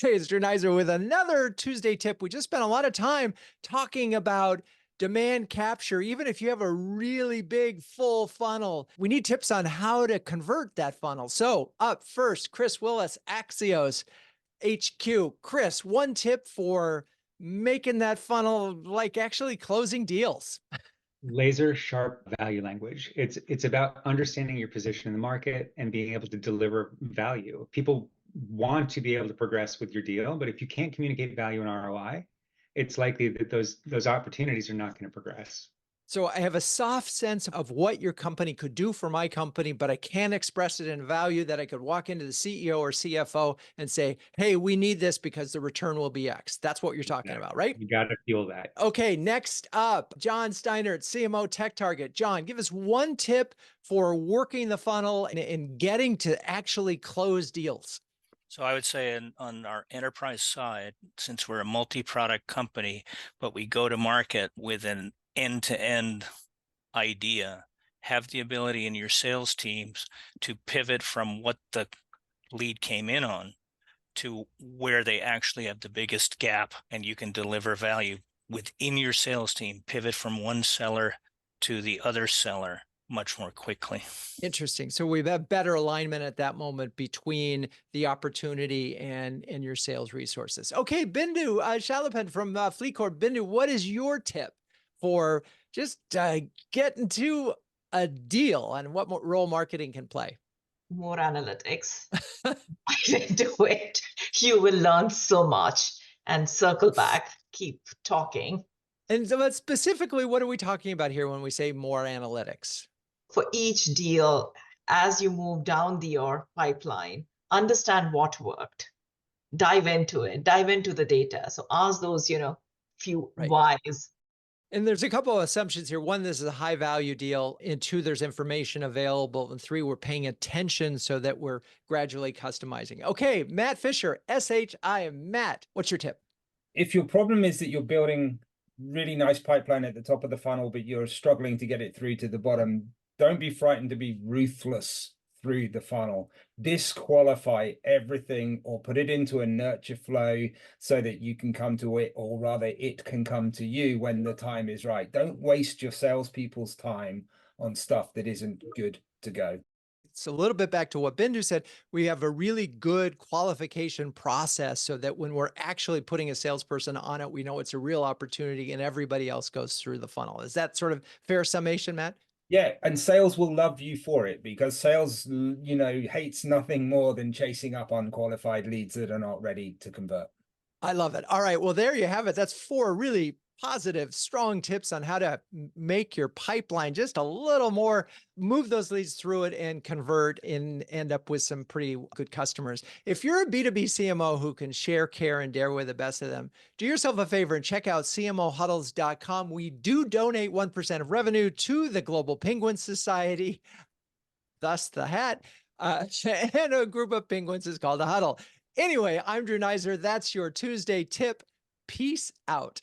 Hey, it's Drew Neiser with another Tuesday tip. We just spent a lot of time talking about demand capture. Even if you have a really big full funnel, we need tips on how to convert that funnel. So up first, Chris Willis, Axios HQ. Chris, one tip for making that funnel like actually closing deals. Laser sharp value language. It's about understanding your position in the market and being able to deliver value. People want to be able to progress with your deal, but if you can't communicate value and ROI, it's likely that those opportunities are not going to progress. So I have a soft sense of what your company could do for my company, but I can't express it in value that I could walk into the CEO or CFO and say, hey, we need this because the return will be X. That's what you're talking about, right? You got to fuel that. Okay, next up, John Steinert, CMO TechTarget. John, give us one tip for working the funnel and getting to actually close deals. So I would say on our enterprise side, since we're a multi-product company, but we go to market with an end-to-end idea, have the ability in your sales teams to pivot from what the lead came in on to where they actually have the biggest gap, and you can deliver value within your sales team, pivot from one seller to the other seller much more quickly. Interesting. So we've had better alignment at that moment between the opportunity and your sales resources. Okay, Bindu Chellappan from Fleetcor. Bindu, what is your tip for just getting to a deal and what role marketing can play? More analytics. Do it. You will learn so much and circle back, keep talking. And so but specifically, what are we talking about here when we say more analytics? For each deal, as you move down your pipeline, understand what worked. Dive into it, dive into the data. So ask those, few Right. whys. And there's a couple of assumptions here. One, this is a high value deal. And two, there's information available. And three, we're paying attention so that we're gradually customizing. Okay, Matt Fisher, SHI. Matt, what's your tip? If your problem is that you're building really nice pipeline at the top of the funnel, but you're struggling to get it through to the bottom, don't be frightened to be ruthless through the funnel. Disqualify everything or put it into a nurture flow so that you can come to it, or rather it can come to you when the time is right. Don't waste your salespeople's time on stuff that isn't good to go. It's a little bit back to what Bindu said. We have a really good qualification process so that when we're actually putting a salesperson on it, we know it's a real opportunity and everybody else goes through the funnel. Is that sort of fair summation, Matt? Yeah, and sales will love you for it because sales, hates nothing more than chasing up unqualified leads that are not ready to convert. I love it. All right. Well, there you have it. That's 4 really positive, strong tips on how to make your pipeline just a little more, move those leads through it and convert and end up with some pretty good customers. If you're a B2B CMO who can share, care, and dare with the best of them, do yourself a favor and check out CMOHuddles.com. We do donate 1% of revenue to the Global Penguin Society, thus the hat, and a group of penguins is called a huddle. Anyway, I'm Drew Neiser. That's your Tuesday tip. Peace out.